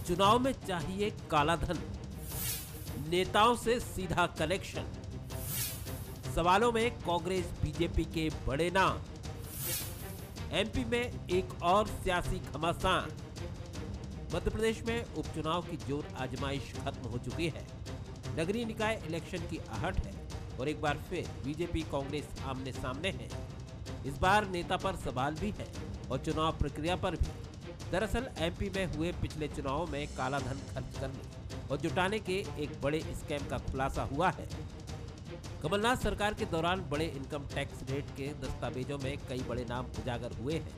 चुनाव में चाहिए काला धन, नेताओं से सीधा कनेक्शन, सवालों में कांग्रेस बीजेपी के बड़े नाम, एमपी में एक और सियासी घमासान। मध्य प्रदेश में उपचुनाव की जोर आजमाइश खत्म हो चुकी है। नगरीय निकाय इलेक्शन की आहट है और एक बार फिर बीजेपी कांग्रेस आमने सामने है। इस बार नेता पर सवाल भी है और चुनाव प्रक्रिया पर भी। दरअसल एमपी में हुए पिछले चुनावों में काला धन खर्च करने और जुटाने के एक बड़े स्कैम का खुलासा हुआ है। कमलनाथ सरकार के दौरान बड़े इनकम टैक्स रेट के दस्तावेजों में कई बड़े नाम उजागर हुए हैं।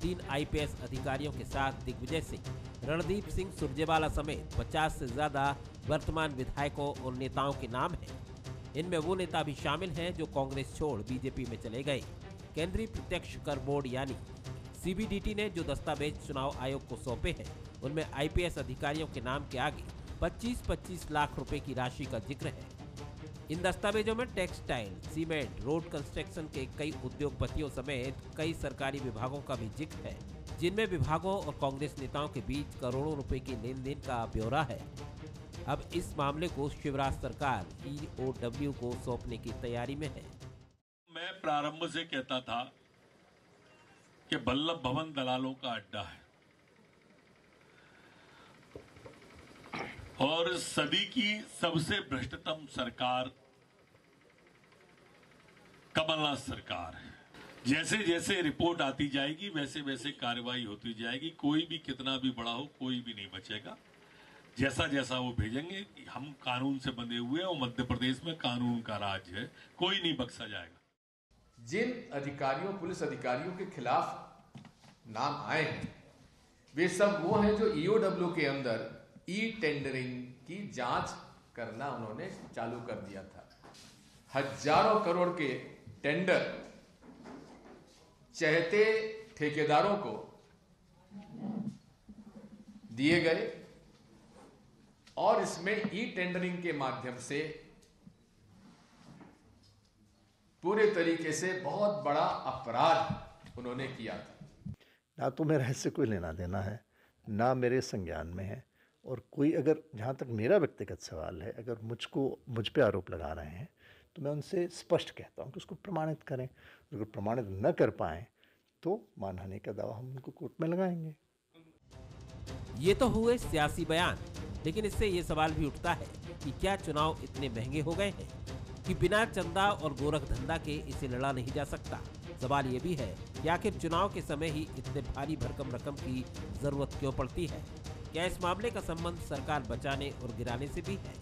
3 आईपीएस अधिकारियों के साथ दिग्विजय सिंह, रणदीप सिंह सुरजेवाला समेत 50 से ज्यादा वर्तमान विधायकों और नेताओं के नाम हैं। इनमें वो नेता भी शामिल हैं जो कांग्रेस छोड़ बीजेपी में चले गए। केंद्रीय प्रत्यक्ष कर बोर्ड यानी सीबीडीटी ने जो दस्तावेज चुनाव आयोग को सौंपे हैं, उनमें आईपीएस अधिकारियों के नाम के आगे 25-25 लाख रुपए की राशि का जिक्र है। इन दस्तावेजों में टेक्सटाइल, सीमेंट, रोड कंस्ट्रक्शन के कई उद्योगपतियों समेत कई सरकारी विभागों का भी जिक्र है, जिनमें विभागों और कांग्रेस नेताओं के बीच करोड़ों रुपए के लेन देन का ब्यौरा है। अब इस मामले को शिवराज सरकार ईओडब्ल्यू को सौंपने की तैयारी में है। मैं प्रारंभ से कहता था कि वल्लभ भवन दलालों का अड्डा है और सदी की सबसे भ्रष्टतम सरकार कमलनाथ सरकार है। जैसे जैसे रिपोर्ट आती जाएगी वैसे वैसे कार्रवाई होती जाएगी। कोई भी कितना भी बड़ा हो, कोई भी नहीं बचेगा। जैसा जैसा वो भेजेंगे, हम कानून से बंधे हुए हैं और मध्य प्रदेश में कानून का राज है, कोई नहीं बख्शा जाएगा। जिन अधिकारियों, पुलिस अधिकारियों के खिलाफ नाम आए हैं, वे सब वो हैं जो ईओडब्ल्यू के अंदर ई टेंडरिंग की जांच करना उन्होंने चालू कर दिया था। हजारों करोड़ के टेंडर चहेते ठेकेदारों को दिए गए और इसमें ई टेंडरिंग के माध्यम से पूरे तरीके से बहुत बड़ा अपराध उन्होंने किया था। ना तो मेरा इससे कोई लेना देना है, ना मेरे संज्ञान में है। और कोई अगर, जहाँ तक मेरा व्यक्तिगत सवाल है, अगर मुझ पे आरोप लगा रहे हैं तो मैं उनसे स्पष्ट कहता हूँ कि उसको प्रमाणित करें। अगर प्रमाणित न कर पाएँ तो मानहानि का दावा हम उनको कोर्ट में लगाएंगे। ये तो हुए सियासी बयान, लेकिन इससे ये सवाल भी उठता है कि क्या चुनाव इतने महंगे हो गए हैं कि बिना चंदा और गोरख धंधा के इसे लड़ा नहीं जा सकता। सवाल ये भी है कि आखिर चुनाव के समय ही इतने भारी भरकम रकम की जरूरत क्यों पड़ती है। क्या इस मामले का संबंध सरकार बचाने और गिराने से भी है?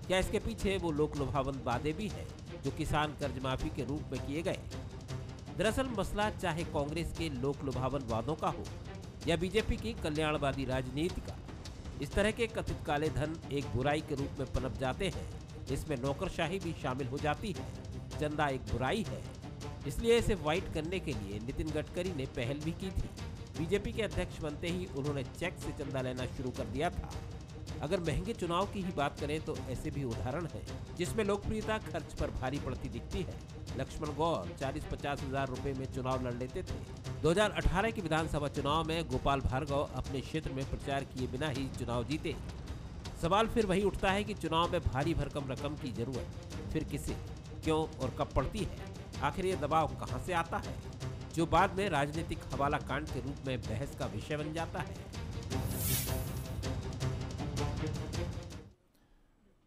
क्या इसके पीछे वो लोक लुभावन वादे भी हैं जो किसान कर्ज माफी के रूप में किए गए? दरअसल मसला चाहे कांग्रेस के लोक लुभावन वादों का हो या बीजेपी की कल्याणवादी राजनीति का, इस तरह के कथित काले धन एक बुराई के रूप में पनप जाते हैं। इसमें नौकरशाही भी शामिल हो जाती है। चंदा एक बुराई है, इसलिए इसे वाइट करने के लिए नितिन गडकरी ने पहल भी की थी। बीजेपी के अध्यक्ष बनते ही उन्होंने चेक से चंदा लेना शुरू कर दिया था। अगर महंगे चुनाव की ही बात करें तो ऐसे भी उदाहरण हैं जिसमें लोकप्रियता खर्च पर भारी पड़ती दिखती है। लक्ष्मण गौर 40-50 हजार रुपए में चुनाव लड़ लेते थे। 2018 के विधानसभा चुनाव में गोपाल भार्गव अपने क्षेत्र में प्रचार किए बिना ही चुनाव जीते। सवाल फिर वही उठता है कि चुनाव में भारी भरकम रकम की जरूरत फिर किसे, क्यों और कब पड़ती है? आखिर ये दबाव कहां से आता है जो बाद में राजनीतिक हवाला कांड के रूप में बहस का विषय बन जाता है?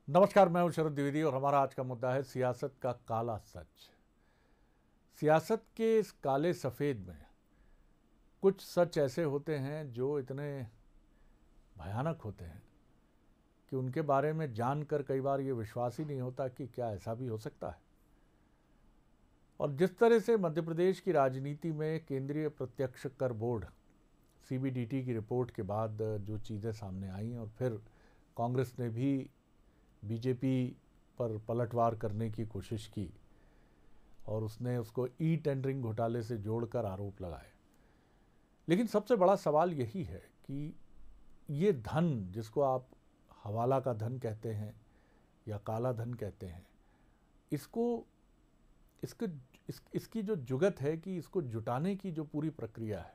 नमस्कार, मैं हूं शरद द्विवेदी और हमारा आज का मुद्दा है सियासत का काला सच। सियासत के इस काले सफ़ेद में कुछ सच ऐसे होते हैं जो इतने भयानक होते हैं कि उनके बारे में जानकर कई बार ये विश्वास ही नहीं होता कि क्या ऐसा भी हो सकता है। और जिस तरह से मध्य प्रदेश की राजनीति में केंद्रीय प्रत्यक्ष कर बोर्ड सीबीडीटी की रिपोर्ट के बाद जो चीज़ें सामने आई और फिर कांग्रेस ने भी बीजेपी पर पलटवार करने की कोशिश की और उसने उसको ई टेंडरिंग घोटाले से जोड़कर आरोप लगाए। लेकिन सबसे बड़ा सवाल यही है कि ये धन, जिसको आप हवाला का धन कहते हैं या काला धन कहते हैं, इसकी जो जुगत है कि इसको जुटाने की जो पूरी प्रक्रिया है,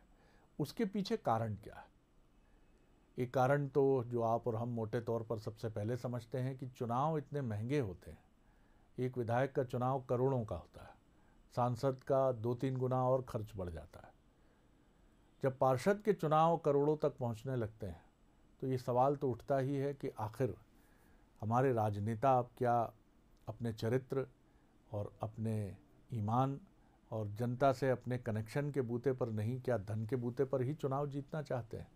उसके पीछे कारण क्या है? एक कारण तो जो आप और हम मोटे तौर पर सबसे पहले समझते हैं कि चुनाव इतने महंगे होते हैं। एक विधायक का चुनाव करोड़ों का होता है, सांसद का 2-3 गुना और खर्च बढ़ जाता है। जब पार्षद के चुनाव करोड़ों तक पहुंचने लगते हैं तो ये सवाल तो उठता ही है कि आखिर हमारे राजनेता अब क्या अपने चरित्र और अपने ईमान और जनता से अपने कनेक्शन के बूते पर नहीं, क्या धन के बूते पर ही चुनाव जीतना चाहते हैं।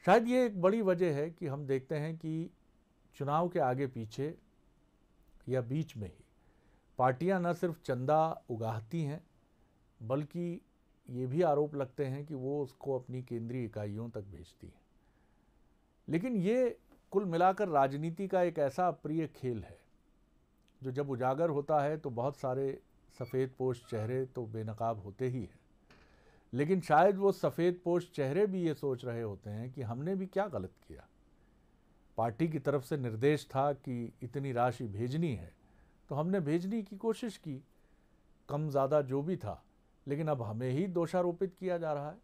शायद ये एक बड़ी वजह है कि हम देखते हैं कि चुनाव के आगे पीछे या बीच में ही पार्टियां न सिर्फ चंदा उगाहती हैं, बल्कि ये भी आरोप लगते हैं कि वो उसको अपनी केंद्रीय इकाइयों तक भेजती हैं। लेकिन ये कुल मिलाकर राजनीति का एक ऐसा अप्रिय खेल है जो जब उजागर होता है तो बहुत सारे सफ़ेद पोश चेहरे तो बेनकाब होते ही हैं, लेकिन शायद वो सफ़ेद पोश चेहरे भी ये सोच रहे होते हैं कि हमने भी क्या गलत किया। पार्टी की तरफ से निर्देश था कि इतनी राशि भेजनी है तो हमने भेजने की कोशिश की, कम ज़्यादा जो भी था, लेकिन अब हमें ही दोषारोपित किया जा रहा है।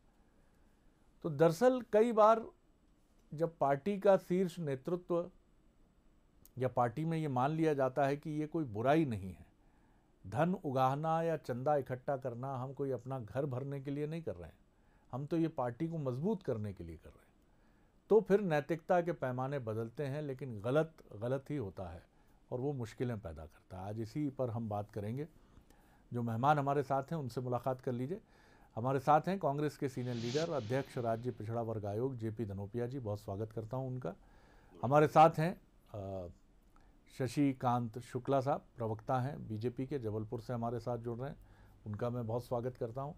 तो दरअसल कई बार जब पार्टी का शीर्ष नेतृत्व या पार्टी में ये मान लिया जाता है कि ये कोई बुराई नहीं है, धन उगाहना या चंदा इकट्ठा करना हम कोई अपना घर भरने के लिए नहीं कर रहे हैं, हम तो ये पार्टी को मजबूत करने के लिए कर रहे हैं, तो फिर नैतिकता के पैमाने बदलते हैं, लेकिन गलत ही होता है और वो मुश्किलें पैदा करता है। आज इसी पर हम बात करेंगे। जो मेहमान हमारे साथ हैं उनसे मुलाकात कर लीजिए। हमारे साथ हैं कांग्रेस के सीनियर लीडर, अध्यक्ष राज्य पिछड़ा वर्ग आयोग जेपी धनोपिया जी, बहुत स्वागत करता हूं उनका। हमारे साथ हैं शशिकांत शुक्ला साहब, प्रवक्ता हैं बीजेपी के, जबलपुर से हमारे साथ जुड़ रहे हैं, उनका मैं बहुत स्वागत करता हूं।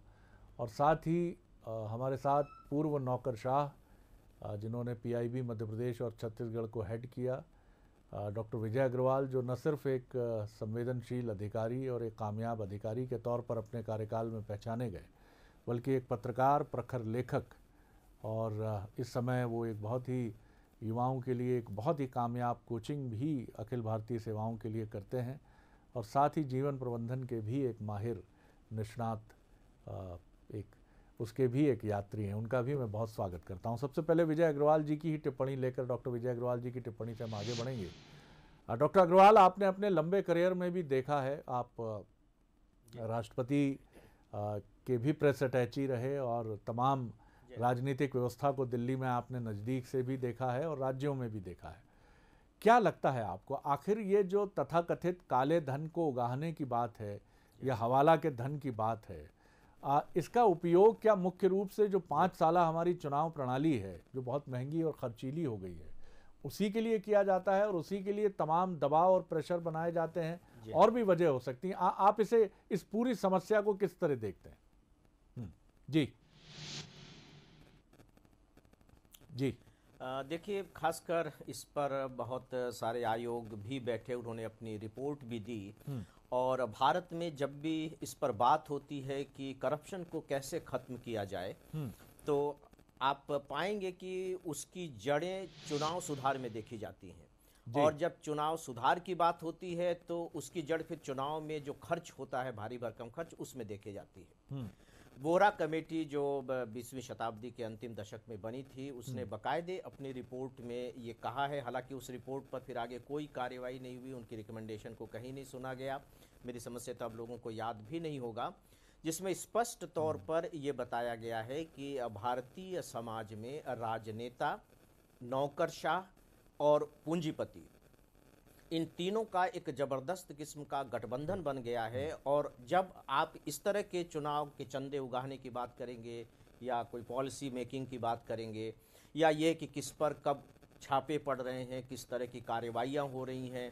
और साथ ही हमारे साथ पूर्व नौकरशाह जिन्होंने पीआईबी मध्य प्रदेश और छत्तीसगढ़ को हेड किया, डॉक्टर विजय अग्रवाल, जो न सिर्फ एक संवेदनशील अधिकारी और एक कामयाब अधिकारी के तौर पर अपने कार्यकाल में पहचाने गए, बल्कि एक पत्रकार, प्रखर लेखक, और इस समय वो एक बहुत ही युवाओं के लिए एक बहुत ही कामयाब कोचिंग भी अखिल भारतीय सेवाओं के लिए करते हैं, और साथ ही जीवन प्रबंधन के भी एक माहिर निष्णात, उसके भी एक यात्री हैं। उनका भी मैं बहुत स्वागत करता हूं। सबसे पहले विजय अग्रवाल जी की ही टिप्पणी लेकर, डॉक्टर विजय अग्रवाल जी की टिप्पणी से हम आगे बढ़ेंगे। डॉक्टर अग्रवाल, आपने अपने लंबे करियर में भी देखा है, आप राष्ट्रपति के भी प्रेस अटैची रहे और तमाम राजनीतिक व्यवस्था को दिल्ली में आपने नज़दीक से भी देखा है और राज्यों में भी देखा है। क्या लगता है आपको, आखिर ये जो तथाकथित काले धन को उगाहने की बात है या हवाला के धन की बात है, इसका उपयोग क्या मुख्य रूप से जो 5 साला हमारी चुनाव प्रणाली है, जो बहुत महंगी और खर्चीली हो गई है, उसी के लिए किया जाता है और उसी के लिए तमाम दबाव और प्रेशर बनाए जाते हैं? और भी वजह हो सकती हैं। आप इस पूरी समस्या को किस तरह देखते हैं? जी जी। देखिए, खासकर इस पर बहुत सारे आयोग भी बैठे, उन्होंने अपनी रिपोर्ट भी दी, और भारत में जब भी इस पर बात होती है कि करप्शन को कैसे खत्म किया जाए, तो आप पाएंगे कि उसकी जड़ें चुनाव सुधार में देखी जाती हैं, और जब चुनाव सुधार की बात होती है तो उसकी जड़ फिर चुनाव में जो खर्च होता है, भारी भरकम खर्च, उसमें देखे जाती है। वोरा कमेटी जो 20वीं शताब्दी के अंतिम दशक में बनी थी, उसने बाकायदे अपनी रिपोर्ट में ये कहा है, हालांकि उस रिपोर्ट पर फिर आगे कोई कार्रवाई नहीं हुई, उनकी रिकमेंडेशन को कहीं नहीं सुना गया, मेरी समझ से तब लोगों को याद भी नहीं होगा, जिसमें स्पष्ट तौर पर यह बताया गया है कि भारतीय समाज में राजनेता, नौकरशाह और पूंजीपति, इन तीनों का एक जबरदस्त किस्म का गठबंधन बन गया है। और जब आप इस तरह के चुनाव के चंदे उगाहने की बात करेंगे या कोई पॉलिसी मेकिंग की बात करेंगे, या ये कि किस पर कब छापे पड़ रहे हैं, किस तरह की कार्रवाइयाँ हो रही हैं,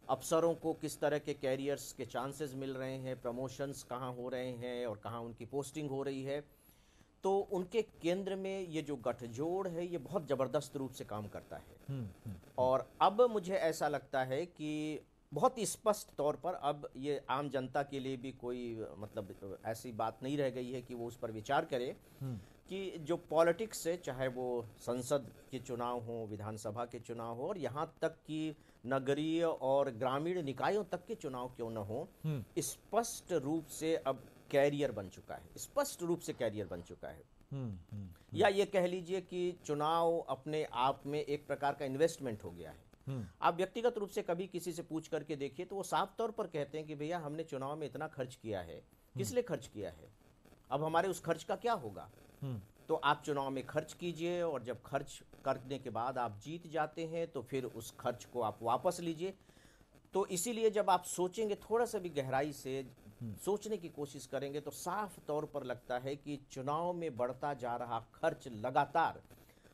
अफसरों को किस तरह के कैरियर्स के चांसेस मिल रहे हैं, प्रमोशंस कहाँ हो रहे हैं और कहाँ उनकी पोस्टिंग हो रही है, तो उनके केंद्र में ये जो गठजोड़ है ये बहुत ज़बरदस्त रूप से काम करता है। और अब मुझे ऐसा लगता है कि बहुत ही स्पष्ट तौर पर अब ये आम जनता के लिए भी कोई मतलब ऐसी बात नहीं रह गई है कि वो उस पर विचार करे कि जो पॉलिटिक्स है, चाहे वो संसद के चुनाव हो, विधानसभा के चुनाव हो, और यहाँ तक कि नगरीय और ग्रामीण निकायों तक के चुनाव क्यों न हो, स्पष्ट रूप से अब कैरियर बन चुका है, स्पष्ट रूप से कैरियर बन चुका है। या ये कह लीजिए कि चुनाव अपने आप में एक प्रकार का इन्वेस्टमेंट हो गया है। आप व्यक्तिगत रूप से कभी किसी से पूछ करके देखिए तो वो साफ तौर पर कहते हैं कि भैया हमने चुनाव में इतना खर्च किया है, किस लिए खर्च किया है, अब हमारे उस खर्च का क्या होगा। तो आप चुनाव में खर्च कीजिए और जब खर्च करने के बाद आप जीत जाते हैं तो फिर उस खर्च को आप वापस लीजिए। तो इसीलिए जब आप सोचेंगे, थोड़ा सा भी गहराई से सोचने की कोशिश करेंगे तो साफ तौर पर लगता है कि चुनाव में बढ़ता जा रहा खर्च लगातार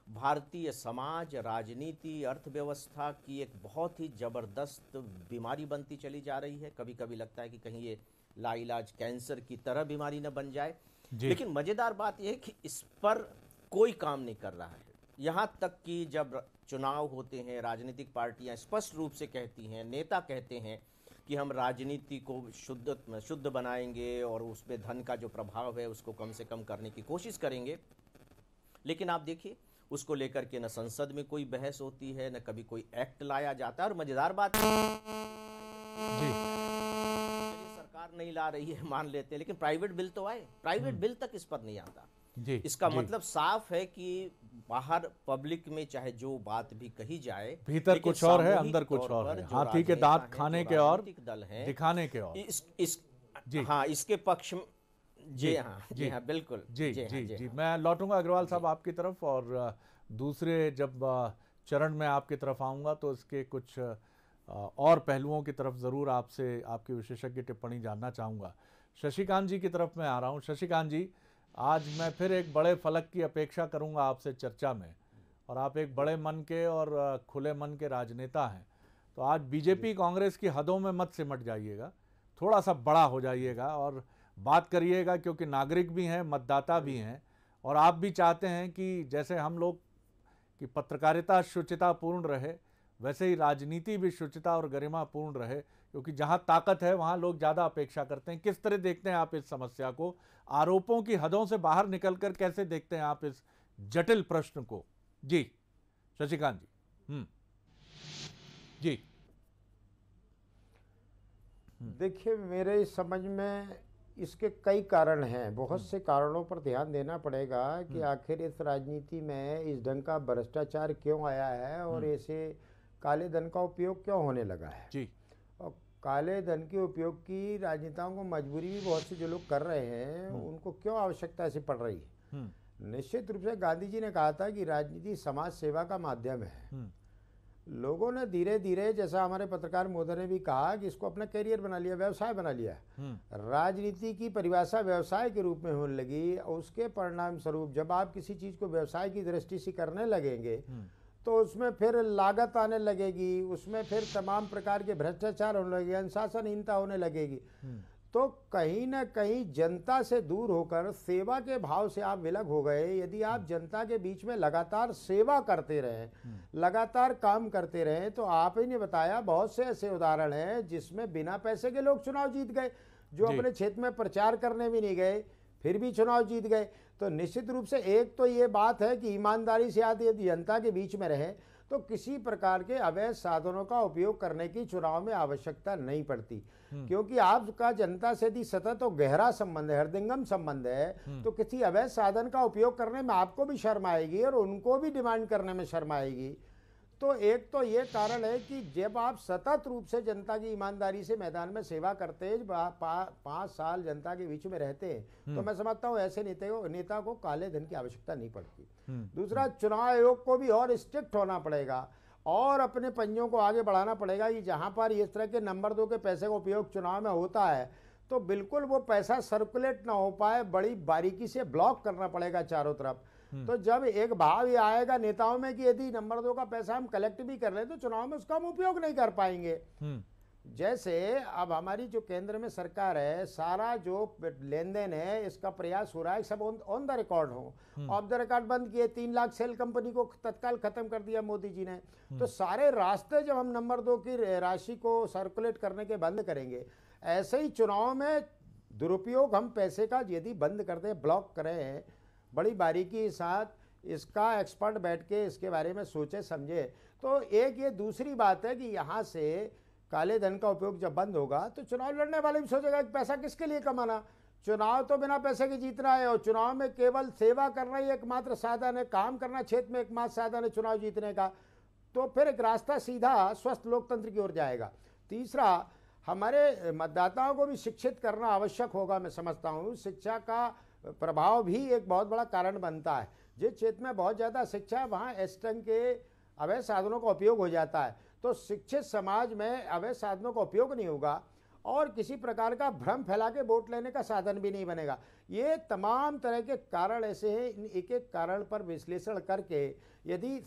भारतीय समाज, राजनीति, अर्थव्यवस्था की एक बहुत ही जबरदस्त बीमारी बनती चली जा रही है। कभी कभी लगता है कि कहीं ये लाइलाज कैंसर की तरह बीमारी न बन जाए। लेकिन मजेदार बात यह है कि इस पर कोई काम नहीं कर रहा है। यहाँ तक कि जब चुनाव होते हैं, राजनीतिक पार्टियां स्पष्ट रूप से कहती हैं, नेता कहते हैं कि हम राजनीति को शुद्ध बनाएंगे और उसमें धन का जो प्रभाव है उसको कम से कम करने की कोशिश करेंगे। लेकिन आप देखिए उसको लेकर के न संसद में कोई बहस होती है, न कभी कोई एक्ट लाया जाता है। और मजेदार बात जी, सरकार नहीं ला रही है मान लेते हैं, लेकिन प्राइवेट बिल तो आए, प्राइवेट बिल तक इस पर नहीं आता जी। इसका मतलब साफ है कि बाहर पब्लिक में चाहे जो बात भी कही जाए, भीतर कुछ और है, अंदर कुछ और है। हाथी के दांत खाने के और दल है दिखाने के और जी हाँ, इसके पक्ष में जी हाँ बिल्कुल जी। मैं लौटूंगा अग्रवाल साहब आपकी तरफ और दूसरे जब चरण में आपकी तरफ आऊंगा तो इसके कुछ और पहलुओं की तरफ ज़रूर आपसे आपकी विशेषज्ञ टिप्पणी जानना चाहूँगा। शशिकांत जी की तरफ मैं आ रहा हूँ। शशिकांत जी, आज मैं फिर एक बड़े फलक की अपेक्षा करूंगा आपसे चर्चा में, और आप एक बड़े मन के और खुले मन के राजनेता हैं। तो आज बीजेपी कांग्रेस की हदों में मत सिमट जाइएगा, थोड़ा सा बड़ा हो जाइएगा और बात करिएगा, क्योंकि नागरिक भी हैं, मतदाता भी हैं, और आप भी चाहते हैं कि जैसे हम लोग की पत्रकारिता शुचितापूर्ण रहे, वैसे ही राजनीति भी शुचिता और गरिमापूर्ण रहे, क्योंकि जहां ताकत है वहां लोग ज़्यादा अपेक्षा करते हैं। किस तरह देखते हैं आप इस समस्या को? आरोपों की हदों से बाहर निकलकर कैसे देखते हैं आप इस जटिल प्रश्न को? जी शशिकांत जी। जी देखिए, मेरे समझ में इसके कई कारण हैं, बहुत से कारणों पर ध्यान देना पड़ेगा कि आखिर इस राजनीति में इस ढंग का भ्रष्टाचार क्यों आया है और ऐसे काले धन का उपयोग क्यों होने लगा है जी। और काले धन के उपयोग की राजनेताओं को मजबूरी भी बहुत से जो लोग कर रहे हैं उनको क्यों आवश्यकता ऐसी पड़ रही है। निश्चित रूप से गांधी जी ने कहा था कि राजनीति समाज सेवा का माध्यम है। लोगों ने धीरे धीरे, जैसा हमारे पत्रकार महोदय ने भी कहा, कि इसको अपना करियर बना लिया, व्यवसाय बना लिया। राजनीति की परिभाषा व्यवसाय के रूप में होने लगी। उसके परिणाम स्वरूप जब आप किसी चीज को व्यवसाय की दृष्टि से करने लगेंगे तो उसमें फिर लागत आने लगेगी, उसमें फिर तमाम प्रकार के भ्रष्टाचार होने लगेगा, अनुशासनहीनता होने लगेगी। तो कहीं ना कहीं जनता से दूर होकर सेवा के भाव से आप विलग हो गए। यदि आप जनता के बीच में लगातार सेवा करते रहें, लगातार काम करते रहें, तो आप ही ने बताया बहुत से ऐसे उदाहरण हैं जिसमें बिना पैसे के लोग चुनाव जीत गए, जो अपने क्षेत्र में प्रचार करने भी नहीं गए फिर भी चुनाव जीत गए। तो निश्चित रूप से एक तो ये बात है कि ईमानदारी से यदि जनता के बीच में रहे तो किसी प्रकार के अवैध साधनों का उपयोग करने की चुनाव में आवश्यकता नहीं पड़ती, क्योंकि आपका जनता से यदि सतत और गहरा संबंध है, हृदयंगम संबंध है, तो किसी अवैध साधन का उपयोग करने में आपको भी शर्म आएगी और उनको भी डिमांड करने में शर्म आएगी। तो एक तो ये कारण है कि जब आप सतत रूप से जनता की ईमानदारी से मैदान में सेवा करते हैं, 5 साल जनता के बीच में रहते हैं, तो मैं समझता हूँ ऐसे नेता को काले धन की आवश्यकता नहीं पड़ती। दूसरा, चुनाव आयोग को भी और स्ट्रिक्ट होना पड़ेगा और अपने पंजों को आगे बढ़ाना पड़ेगा कि जहाँ पर इस तरह के नंबर 2 के पैसे का उपयोग चुनाव में होता है तो बिल्कुल वो पैसा सर्कुलेट ना हो पाए, बड़ी बारीकी से ब्लॉक करना पड़ेगा चारों तरफ। तो जब एक भाव ये आएगा नेताओं में कि यदि नंबर 2 का पैसा हम कलेक्ट भी कर लें तो चुनाव में उसका हम उपयोग नहीं कर पाएंगे। जैसे अब हमारी जो केंद्र में सरकार है, सारा जो लेन देन है इसका प्रयास हो रहा है सब ऑन द रिकॉर्ड हो। ऑफ द रिकॉर्ड बंद किए, 3 लाख सेल कंपनी को तत्काल खत्म कर दिया मोदी जी ने। तो सारे रास्ते जब हम नंबर 2 की राशि को सर्कुलेट करने के बंद करेंगे, ऐसे ही चुनाव में दुरुपयोग हम पैसे का यदि बंद कर दें, ब्लॉक करें, बड़ी बारीकी के साथ इसका एक्सपर्ट बैठ के इसके बारे में सोचे समझे। तो एक ये दूसरी बात है कि यहाँ से काले धन का उपयोग जब बंद होगा तो चुनाव लड़ने वाले भी सोचेगा कि पैसा किसके लिए कमाना। चुनाव तो बिना पैसे के जीतना है और चुनाव में केवल सेवा करना ही एकमात्र साधन है, काम करना क्षेत्र में एकमात्र साधन है चुनाव जीतने का, तो फिर एक रास्ता सीधा स्वस्थ लोकतंत्र की ओर जाएगा। तीसरा, हमारे मतदाताओं को भी शिक्षित करना आवश्यक होगा। मैं समझता हूँ शिक्षा का प्रभाव भी एक बहुत बड़ा कारण बनता है। जिस क्षेत्र में बहुत ज़्यादा शिक्षा है वहाँ इस ढंग के अवैध साधनों का उपयोग हो जाता है, तो शिक्षित समाज में अवैध साधनों का उपयोग नहीं होगा और किसी प्रकार का भ्रम फैला के वोट लेने का साधन भी नहीं बनेगा। ये तमाम तरह के कारण ऐसे हैं, इन एक एक कारण पर विश्लेषण करके यदि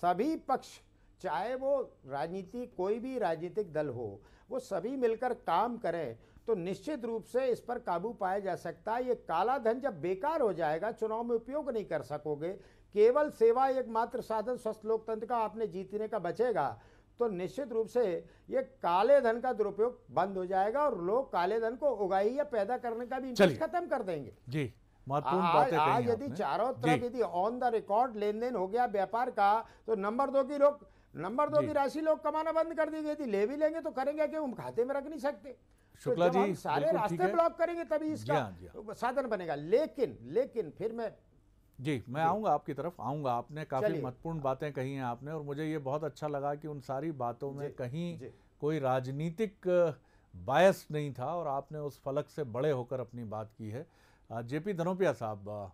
सभी पक्ष, चाहे वो राजनीति कोई भी राजनीतिक दल हो, वो सभी मिलकर काम करें तो निश्चित रूप से इस पर काबू पाया जा सकता है। ये काला धन जब बेकार हो जाएगा, चुनाव में उपयोग नहीं कर सकोगे, केवल सेवा एकमात्र साधन स्वस्थ लोकतंत्र का आपने जीतने का बचेगा, तो निश्चित रूप से ये काले धन का दुरुपयोग बंद हो जाएगा और लोग काले धन को उगाही या पैदा करने का भी इंटरेस्ट खत्म कर देंगे। जी, महत्वपूर्ण बातें कही आज यदि चारों तरफ यदि ऑन द रिकॉर्ड लेन देन हो गया व्यापार का, तो नंबर दो की राशि लोग कमाना बंद कर दी गई थी। ले भी लेंगे तो करेंगे कि हम खाते में रख नहीं सकते। शुक्ला तो जी, सारे रास्ते ब्लॉक करेंगे तभी इसका साधन बनेगा। लेकिन फिर मैं आऊंगा आपकी तरफ आऊंगा। आपने काफी महत्वपूर्ण बातें कही हैं आपने, और मुझे ये बहुत अच्छा लगा कि उन सारी बातों में कहीं कोई राजनीतिक बायस नहीं था और आपने उस फलक से बड़े होकर अपनी बात की है। जेपी धनोपिया साहब,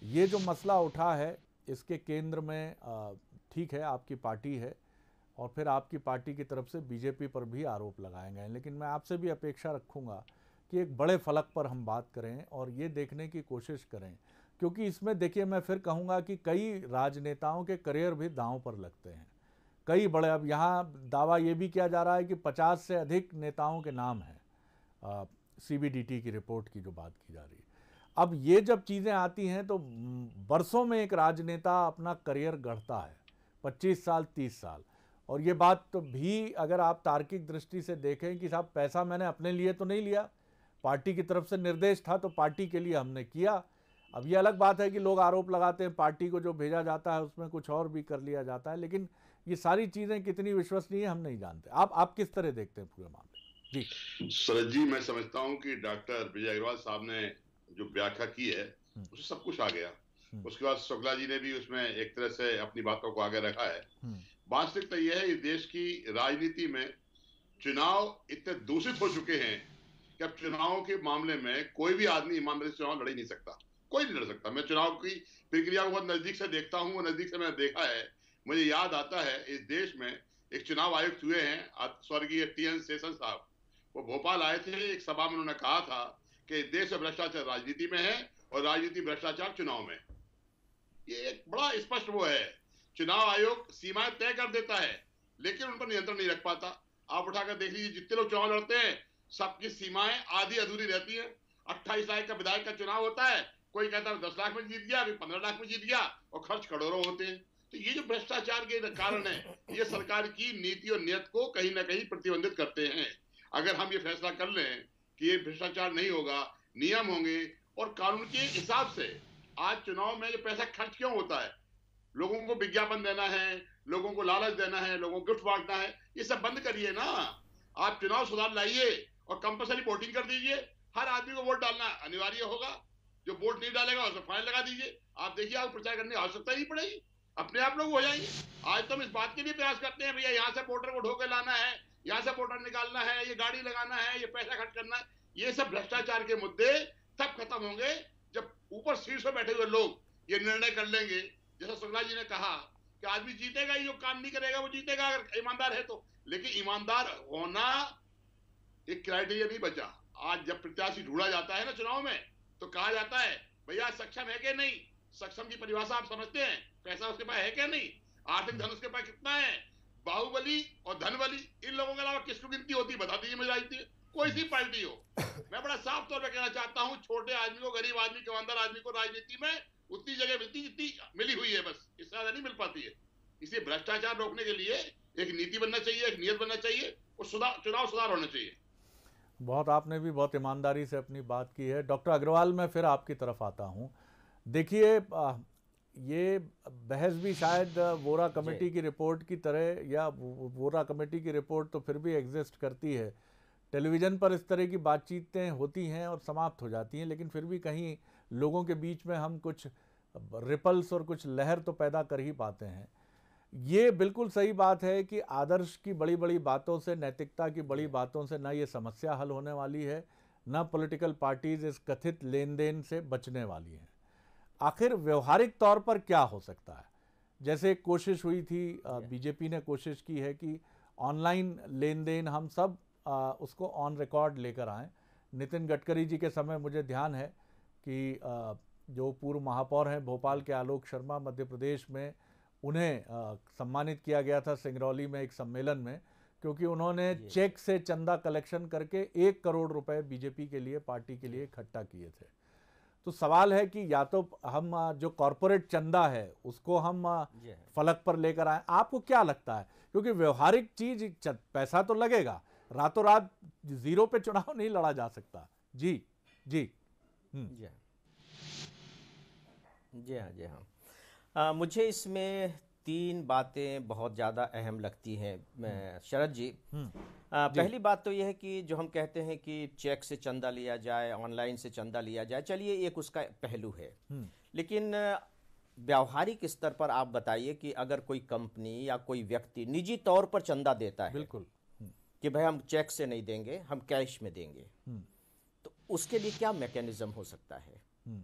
ये जो मसला उठा है इसके केंद्र में ठीक है आपकी पार्टी है और फिर आपकी पार्टी की तरफ से बीजेपी पर भी आरोप लगाए गए हैं, लेकिन मैं आपसे भी अपेक्षा रखूंगा कि एक बड़े फलक पर हम बात करें और ये देखने की कोशिश करें, क्योंकि इसमें देखिए मैं फिर कहूँगा कि कई राजनेताओं के करियर भी दांव पर लगते हैं। कई बड़े, अब यहाँ दावा ये भी किया जा रहा है कि 50 से अधिक नेताओं के नाम हैं CBDT की रिपोर्ट की जो बात की जा रही है। अब ये जब चीज़ें आती हैं तो बरसों में एक राजनेता अपना करियर गढ़ता है, 25 साल 30 साल। और ये बात तो भी अगर आप तार्किक दृष्टि से देखें कि साहब पैसा मैंने अपने लिए तो नहीं लिया, पार्टी की तरफ से निर्देश था तो पार्टी के लिए हमने किया। अब ये अलग बात है कि लोग आरोप लगाते हैं पार्टी को जो भेजा जाता है उसमें कुछ और भी कर लिया जाता है, लेकिन ये सारी चीज़ें कितनी विश्वसनीय हम नहीं जानते। आप किस तरह देखते हैं पूरे मामले? जी शरद जी, मैं समझता हूँ कि डॉक्टर विजय अग्रवाल साहब ने जो व्याख्या की है उससे सब कुछ आ गया। उसके बाद शुक्ला जी ने भी उसमें एक तरह से अपनी बातों को आगे रखा है। वास्तविकता यह है, इस देश की राजनीति में चुनाव इतने दूषित हो चुके हैं कि अब चुनावों के मामले में कोई भी आदमी ईमानदारी से चुनाव लड़ ही नहीं सकता, कोई नहीं लड़ सकता। मैं चुनाव की प्रक्रिया को बहुत नजदीक से देखता हूँ, नजदीक से मैंने देखा है। मुझे याद आता है इस देश में एक चुनाव आयुक्त हुए हैं स्वर्गीय TN शेषन साहब। वो भोपाल आए थे, एक सभा में उन्होंने कहा था कि देश में भ्रष्टाचार राजनीति में है और राजनीति भ्रष्टाचार चुनाव में। ये एक बड़ा स्पष्ट वो है। चुनाव आयोग सीमाएं तय कर देता है लेकिन उन पर नियंत्रण नहीं रख पाता। आप उठाकर देख लीजिए, जितने लोग चुनाव लड़ते हैं सबकी सीमाएं आधी अधूरी रहती है। 28 लाख का विधायक का चुनाव होता है, कोई कहता है 10 लाख में जीत गया, कोई 15 लाख में जीत गया और खर्च करोड़ों होते हैं। तो ये जो भ्रष्टाचार के कारण है, ये सरकार की नीति और नीयत को कहीं ना कहीं प्रतिबंधित करते हैं। अगर हम ये फैसला कर लें कि ये भ्रष्टाचार नहीं होगा, नियम होंगे और कानून के हिसाब से, आज चुनाव में ये पैसा खर्च क्यों होता है, लोगों को विज्ञापन देना है, लोगों को लालच देना है, लोगों को गिफ्ट बांटना है, ये सब बंद करिए ना। आप चुनाव सुधार लाइए और कंपल्सरी वोटिंग कर दीजिए। हर आदमी को वोट डालना अनिवार्य होगा, जो वोट नहीं डालेगा उसे फाइन लगा दीजिए। आप देखिए, आप प्रचार करने की आवश्यकता ही पड़ेगी, अपने आप लोग हो जाएंगे। आज तो हम इस बात के लिए प्रयास करते हैं, भैया यहाँ से वोटर को ढोके लाना है, यहाँ से वोटर निकालना है, ये गाड़ी लगाना है, ये पैसा खर्च करना है। ये सब भ्रष्टाचार के मुद्दे तब खत्म होंगे जब ऊपर शीर्ष पर बैठे हुए लोग ये निर्णय कर लेंगे। जैसा शुक्ला जी ने कहा कि आदमी जीतेगा ही, जो काम नहीं करेगा वो जीतेगा अगर ईमानदार है तो। लेकिन ईमानदार होना एक क्राइटेरिया नहीं बचा। आज जब प्रत्याशी ढूंढा जाता है ना चुनाव में, तो कहा जाता है भैया सक्षम है कि नहीं। सक्षम की परिभाषा आप समझते हैं, पैसा उसके पास है क्या नहीं, आर्थिक धन उसके पास कितना है, बाहुबली और धनबली इन लोगों के अलावा किसको गिनती होती बता दीजिए मुझे। राजनीति कोई सी पार्टी हो, मैं बड़ा साफ तौर पर कहना चाहता हूं, छोटे आदमी को, गरीब आदमी को, ईमानदार आदमी को राजनीति में उतनी जगह मिलती जितनी मिली हुई है, बस इससे ज्यादा नहीं मिल पाती है। इसलिए भ्रष्टाचार रोकने के लिए एक नीति बनना चाहिए, एक नियत बनना चाहिए और चुनाव सुधार होना चाहिए। बहुत आपने भी बहुत ईमानदारी से अपनी बात की है। डॉक्टर अग्रवाल, मैं फिर आपकी तरफ आता हूँ। देखिए, ये बहस भी शायद वोरा कमेटी की रिपोर्ट की तरह, या वोरा कमेटी की रिपोर्ट तो फिर भी एग्जिस्ट करती है टेलीविज़न पर इस तरह की बातचीतें होती हैं और समाप्त हो जाती हैं, लेकिन फिर भी कहीं लोगों के बीच में हम कुछ रिपल्स और कुछ लहर तो पैदा कर ही पाते हैं। ये बिल्कुल सही बात है कि आदर्श की बड़ी बड़ी बातों से, नैतिकता की बड़ी बातों से ना ये समस्या हल होने वाली है, ना पॉलिटिकल पार्टीज इस कथित लेन देन से बचने वाली हैं। आखिर व्यवहारिक तौर पर क्या हो सकता है? जैसे कोशिश हुई थी, बीजेपी ने कोशिश की है कि ऑनलाइन लेन देन हम सब उसको ऑन रिकॉर्ड लेकर आएँ। नितिन गडकरी जी के समय मुझे ध्यान है कि जो पूर्व महापौर हैं भोपाल के, आलोक शर्मा, मध्य प्रदेश में उन्हें सम्मानित किया गया था सिंगरौली में एक सम्मेलन में, क्योंकि उन्होंने चेक से चंदा कलेक्शन करके 1 करोड़ रुपए बीजेपी के लिए, पार्टी के लिए इकट्ठा किए थे। तो सवाल है कि या तो हम जो कॉरपोरेट चंदा है उसको हम फलक पर लेकर आए। आपको क्या लगता है? क्योंकि व्यवहारिक चीज, पैसा तो लगेगा, रातों रात जीरो पे चुनाव नहीं लड़ा जा सकता। जी जी जी हाँ। मुझे इसमें 3 बातें बहुत ज़्यादा अहम लगती हैं शरद जी। पहली बात तो यह है कि जो हम कहते हैं कि चेक से चंदा लिया जाए, ऑनलाइन से चंदा लिया जाए, चलिए एक उसका पहलू है, लेकिन व्यावहारिक स्तर पर आप बताइए कि अगर कोई कंपनी या कोई व्यक्ति निजी तौर पर चंदा देता है, बिल्कुल, कि भाई हम चेक से नहीं देंगे, हम कैश में देंगे, तो उसके लिए क्या मैकेनिज्म हो सकता है?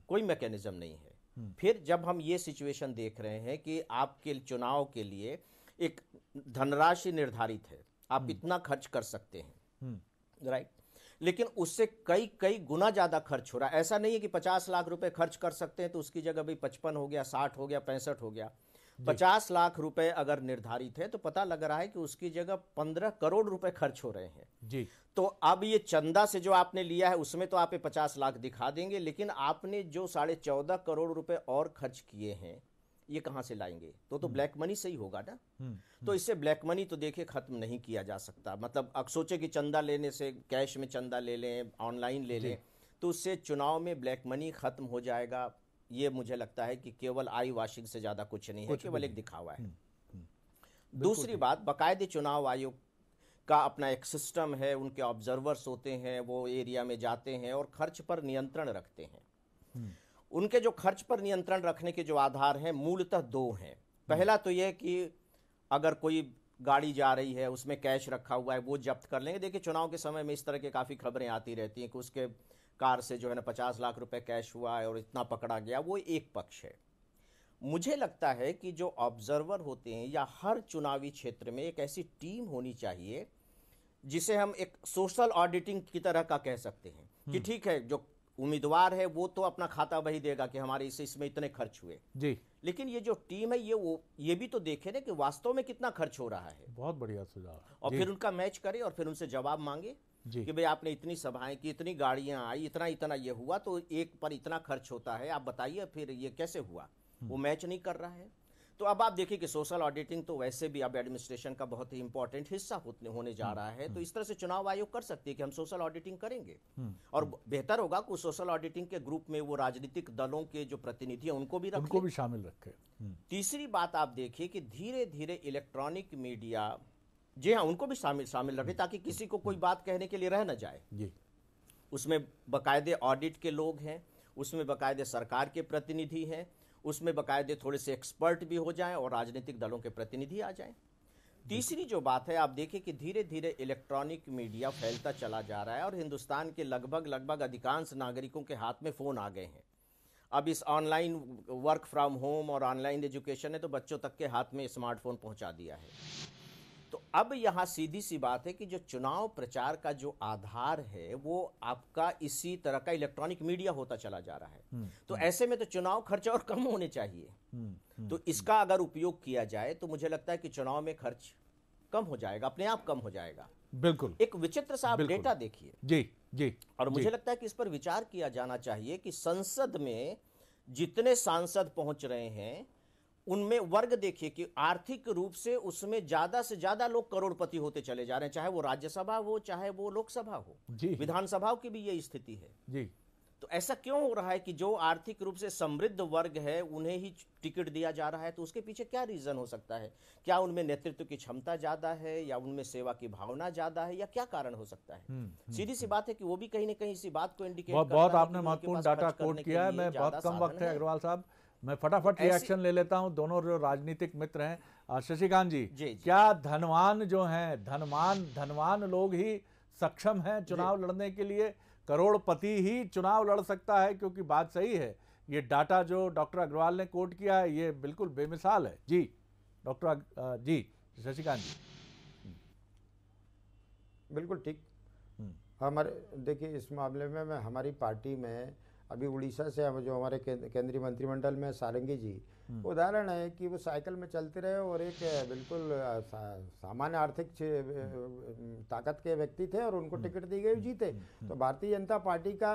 कोई मैकेनिज्म नहीं है। फिर जब हम ये सिचुएशन देख रहे हैं कि आपके चुनाव के लिए एक धनराशि निर्धारित है, आप इतना खर्च कर सकते हैं, राइट, लेकिन उससे कई कई गुना ज्यादा खर्च हो रहा है। ऐसा नहीं है कि 50 लाख रुपए खर्च कर सकते हैं तो उसकी जगह भी 55 हो गया, 60 हो गया, 65 हो गया। 50 लाख रुपए अगर निर्धारित है तो पता लग रहा है कि उसकी जगह 15 करोड़ रुपए खर्च हो रहे हैं जी। तो अब ये चंदा से जो आपने लिया है उसमें तो आप 50 लाख दिखा देंगे, लेकिन आपने जो 14.5 करोड़ रुपए और खर्च किए हैं ये कहां से लाएंगे? तो ब्लैक मनी से ही होगा ना। तो इससे ब्लैक मनी तो देखिए खत्म नहीं किया जा सकता। मतलब अब सोचे कि चंदा लेने से, कैश में चंदा ले लें, ऑनलाइन ले लें, तो उससे चुनाव में ब्लैक मनी खत्म हो जाएगा। ये मुझे लगता है कि केवल आई वॉशिंग से ज्यादा कुछ नहीं है, केवल एक दिखावा है। दूसरी बात, बाकायदे चुनाव आयोग का अपना एक सिस्टम है, उनके ऑब्जर्वर्स होते हैं, वो एरिया में जाते हैं और खर्च पर नियंत्रण रखते हैं। उनके जो खर्च पर नियंत्रण रखने के जो आधार हैं मूलतः 2 हैं। पहला तो यह कि अगर कोई गाड़ी जा रही है उसमें कैश रखा हुआ है वो जब्त कर लेंगे। देखिए चुनाव के समय में इस तरह की काफ़ी खबरें आती रहती हैं कि उसके कार से जो है ना 50 लाख रुपए कैश हुआ है और इतना पकड़ा गया। वो एक पक्ष है। मुझे लगता है कि जो ऑब्जर्वर होते हैं या हर चुनावी क्षेत्र में एक ऐसी टीम होनी चाहिए जिसे हम एक सोशल ऑडिटिंग की तरह का कह सकते हैं कि ठीक है जो उम्मीदवार है वो तो अपना खाता वही देगा कि हमारे इसमें इतने खर्च हुए जी, लेकिन ये जो टीम है ये भी तो देखे ना कि वास्तव में कितना खर्च हो रहा है। बहुत बढ़िया सुझाव। और फिर उनका मैच करे और फिर उनसे जवाब मांगे कि भाई आपने इतनी सभाएं की, इतनी गाड़ियां आई, इतना इतना ये हुआ, तो एक पर इतना खर्च होता है, आप बताइए फिर ये कैसे हुआ। वो मैच नहीं कर रहा है। तो अब आप देखिए कि सोशल ऑडिटिंग तो वैसे भी अब एडमिनिस्ट्रेशन का बहुत ही इंपॉर्टेंट हिस्सा होने जा रहा है। तो इस तरह से चुनाव आयोग कर सकती है कि हम सोशल ऑडिटिंग करेंगे और बेहतर होगा कि सोशल ऑडिटिंग के ग्रुप में वो राजनीतिक दलों के जो प्रतिनिधि हैं उनको भी शामिल रखे। तीसरी बात आप देखिए कि धीरे धीरे इलेक्ट्रॉनिक मीडिया, जी हाँ, उनको भी शामिल रखे ताकि किसी को कोई बात कहने के लिए रह न जाए जी। उसमें बाकायदे ऑडिट के लोग हैं, उसमें बाकायदे सरकार के प्रतिनिधि हैं, उसमें बाकायदे थोड़े से एक्सपर्ट भी हो जाएं और राजनीतिक दलों के प्रतिनिधि आ जाएं। तीसरी जो बात है, आप देखिए कि धीरे धीरे इलेक्ट्रॉनिक मीडिया फैलता चला जा रहा है और हिंदुस्तान के लगभग अधिकांश नागरिकों के हाथ में फ़ोन आ गए हैं। अब इस ऑनलाइन वर्क फ्रॉम होम और ऑनलाइन एजुकेशन ने तो बच्चों तक के हाथ में स्मार्टफोन पहुंचा दिया है। तो अब यहाँ सीधी सी बात है कि जो चुनाव प्रचार का जो आधार है वो आपका इसी तरह का इलेक्ट्रॉनिक मीडिया होता चला जा रहा है। तो ऐसे में तो चुनाव खर्च और कम होने चाहिए। तो इसका अगर उपयोग किया जाए तो मुझे लगता है कि चुनाव में खर्च कम हो जाएगा, अपने आप कम हो जाएगा। बिल्कुल। एक विचित्र सा आप डेटा देखिए जी जी, और मुझे लगता है कि इस पर विचार किया जाना चाहिए कि संसद में जितने सांसद पहुंच रहे हैं उनमें वर्ग देखिए कि आर्थिक रूप से उसमें ज्यादा से ज्यादा लोग करोड़पति होते चले जा रहे हैं, चाहे वो राज्यसभा हो चाहे वो लोकसभा हो, विधानसभाओं की भी ये स्थिति है जी। तो ऐसा क्यों हो रहा है कि जो आर्थिक रूप से समृद्ध वर्ग है उन्हें ही टिकट दिया जा रहा है? तो उसके पीछे क्या रीजन हो सकता है? क्या उनमें नेतृत्व की क्षमता ज्यादा है, या उनमें सेवा की भावना ज्यादा है, या क्या कारण हो सकता है? सीधी सी बात है कि वो भी कहीं ना कहीं इसी बात को इंडिकेट करता है। बहुत आपने महत्वपूर्ण डाटा कोट किया है। मैं बहुत कम वक्त है अग्रवाल साहब, मैं फटाफट रिएक्शन ले लेता हूं। दोनों जो राजनीतिक मित्र हैं, शशिकांत जी, क्या धनवान जो हैं, धनवान लोग ही सक्षम हैं चुनाव लड़ने के लिए? करोड़पति ही चुनाव लड़ सकता है? क्योंकि बात सही है, ये डाटा जो डॉक्टर अग्रवाल ने कोट किया है ये बिल्कुल बेमिसाल है। जी डॉक्टर जी शशिकांत जी। बिल्कुल ठीक। हमारे देखिए इस मामले में हमारी पार्टी में अभी उड़ीसा से जो हमारे केंद्रीय मंत्रिमंडल में सारंगी जी उदाहरण है कि वो साइकिल में चलते रहे और एक बिल्कुल सामान्य आर्थिक ताकत के व्यक्ति थे और उनको टिकट दी गई, जीते। तो भारतीय जनता पार्टी का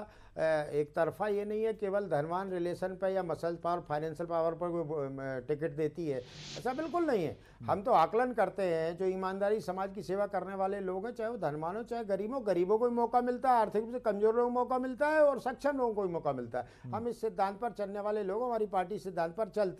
एक तरफा ये नहीं है केवल धनवान रिलेशन पे या मसल पावर, फाइनेंशियल पावर पर टिकट देती है, ऐसा बिल्कुल नहीं है। हम तो आकलन करते हैं जो ईमानदारी समाज की सेवा करने वाले लोग हैं, चाहे वो धनवान हो चाहे गरीबों को भी मौका मिलता है, आर्थिक रूप से कमजोर लोगों को मौका मिलता है और सक्षम लोगों को भी मौका मिलता है। हम इस सिद्धांत पर चलने वाले लोग, हमारी पार्टी सिद्धांत पर चलती है।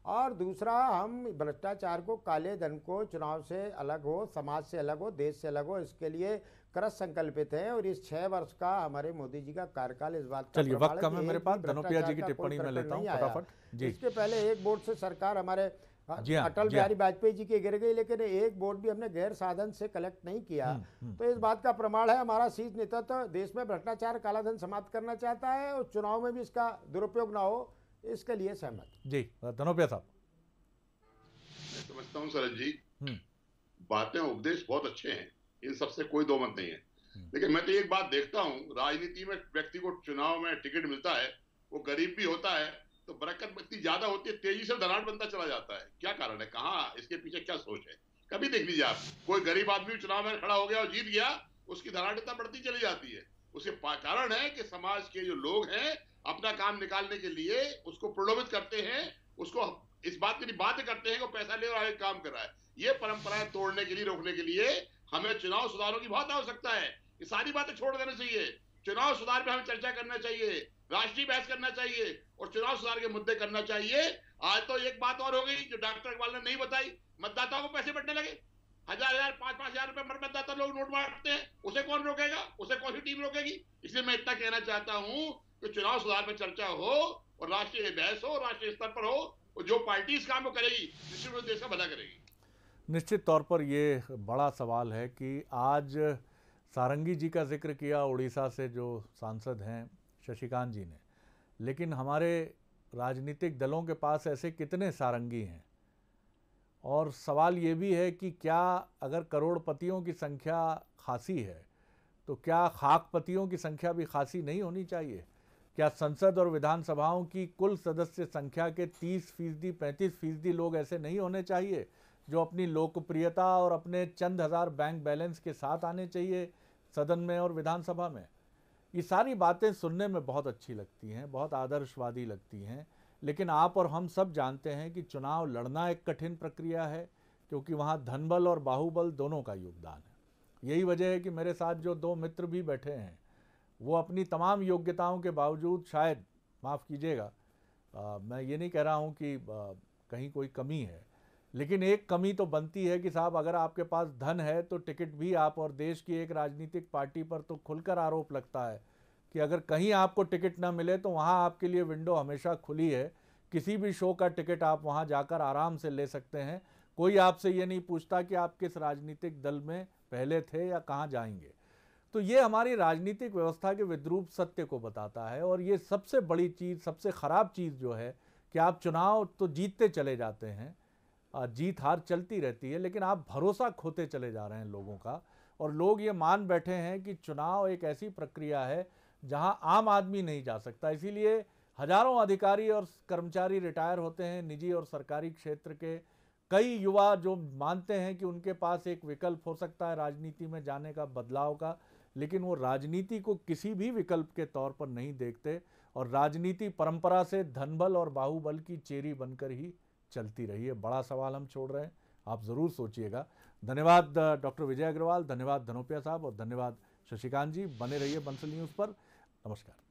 और दूसरा, हम भ्रष्टाचार को, काले धन को चुनाव से अलग हो, समाज से अलग हो, देश से अलग हो, इसके लिए कृत संकल्पित है। और इस 6 वर्ष का हमारे मोदी जी का कार्यकाल इस बात का चलिए वक्त कम है मेरे पास, धनोपिया जी की टिप्पणी में लेता हूं फटाफट जी। इसके पहले एक बोर्ड से सरकार हमारे अटल बिहारी वाजपेयी जी की गिर गई, लेकिन एक वोट भी हमने गैर साधन से कलेक्ट नहीं किया। तो इस बात का प्रमाण है हमारा शीर्ष नेतृत्व देश में भ्रष्टाचार, कालाधन समाप्त करना चाहता है और चुनाव में भी इसका दुरुपयोग ना हो, इसके लिए सहमत। जी धनोपिया साहब। मैं समझता हूँ शरद जी, बातें, उपदेश बहुत अच्छे हैं, इन सबसे कोई दो मत नहीं है। लेकिन मैं तो एक बात देखता हूँ, राजनीति में व्यक्ति को चुनाव में टिकट मिलता है, वो गरीब भी होता है तो बरकत इतनी ज्यादा होती है, तेजी से धनाढ़ बनता चला जाता है। क्या कारण है, कहाँ इसके पीछे क्या सोच है? कभी देख लीजिए आप, कोई गरीब आदमी चुनाव में खड़ा हो गया और जीत गया, उसकी धनाढ़ता बढ़ती चली जाती है। उसके कारण है कि समाज के जो लोग हैं अपना काम निकालने के लिए उसको प्रलोभित करते हैं, उसको इस बात के लिए बाध्य करते हैं कि पैसा ले और आगे काम कर रहा है। ये परंपराएं तोड़ने के लिए, रोकने के लिए हमें चुनाव सुधारों की बहुत आवश्यकता है। ये सारी बातें छोड़ देना चाहिए। चुनाव सुधार पे हमें चर्चा करना चाहिए, राष्ट्रीय बहस करना चाहिए और चुनाव सुधार के मुद्दे करना चाहिए। आज तो एक बात और हो गई जो डॉक्टर अग्रवाल ने नहीं बताई, मतदाताओं को पैसे बढ़ने लगे, 1000 5,000 रुपए मतदाता लोग नोट बांटते हैं, उसे कौन रोकेगा? उसे कौन सी टीम रोकेगी? इसलिए मैं इतना कहना चाहता हूं कि चुनाव सुधार पर चर्चा हो और राष्ट्रीय बहस हो, राष्ट्रीय स्तर पर हो, और जो पार्टी इस काम को करेगी निश्चित रूप से देश का भला करेगी। निश्चित तौर पर ये बड़ा सवाल है कि आज सारंगी जी का जिक्र किया उड़ीसा से जो सांसद हैं शशिकांत जी ने, लेकिन हमारे राजनीतिक दलों के पास ऐसे कितने सारंगी हैं? और सवाल ये भी है कि क्या अगर करोड़पतियों की संख्या खासी है तो क्या खाकपतियों की संख्या भी खासी नहीं होनी चाहिए? क्या संसद और विधानसभाओं की कुल सदस्य संख्या के 30%, 35% लोग ऐसे नहीं होने चाहिए जो अपनी लोकप्रियता और अपने चंद हज़ार बैंक बैलेंस के साथ आने चाहिए सदन में और विधानसभा में? ये सारी बातें सुनने में बहुत अच्छी लगती हैं, बहुत आदर्शवादी लगती हैं, लेकिन आप और हम सब जानते हैं कि चुनाव लड़ना एक कठिन प्रक्रिया है, क्योंकि वहाँ धनबल और बाहुबल दोनों का योगदान है। यही वजह है कि मेरे साथ जो 2 मित्र भी बैठे हैं वो अपनी तमाम योग्यताओं के बावजूद, शायद माफ़ कीजिएगा, मैं ये नहीं कह रहा हूँ कि कहीं कोई कमी है, लेकिन एक कमी तो बनती है कि साहब अगर आपके पास धन है तो टिकट भी आप, और देश की एक राजनीतिक पार्टी पर तो खुलकर आरोप लगता है कि अगर कहीं आपको टिकट ना मिले तो वहाँ आपके लिए विंडो हमेशा खुली है, किसी भी शो का टिकट आप वहाँ जाकर आराम से ले सकते हैं। कोई आपसे ये नहीं पूछता कि आप किस राजनीतिक दल में पहले थे या कहाँ जाएंगे। तो ये हमारी राजनीतिक व्यवस्था के विद्रूप सत्य को बताता है। और ये सबसे बड़ी चीज़, सबसे ख़राब चीज़ जो है कि आप चुनाव तो जीतते चले जाते हैं, जीत हार चलती रहती है, लेकिन आप भरोसा खोते चले जा रहे हैं लोगों का। और लोग ये मान बैठे हैं कि चुनाव एक ऐसी प्रक्रिया है जहां आम आदमी नहीं जा सकता। इसीलिए हजारों अधिकारी और कर्मचारी रिटायर होते हैं निजी और सरकारी क्षेत्र के। कई युवा जो मानते हैं कि उनके पास एक विकल्प हो सकता है राजनीति में जाने का, बदलाव का, लेकिन वो राजनीति को किसी भी विकल्प के तौर पर नहीं देखते और राजनीति परंपरा से धनबल और बाहुबल की चेरी बनकर ही चलती रही है। बड़ा सवाल हम छोड़ रहे हैं, आप ज़रूर सोचिएगा। धन्यवाद डॉक्टर विजय अग्रवाल, धन्यवाद धनोपिया साहब और धन्यवाद शशिकांत जी। बने रहिए बंसल न्यूज़ पर। नमस्कार।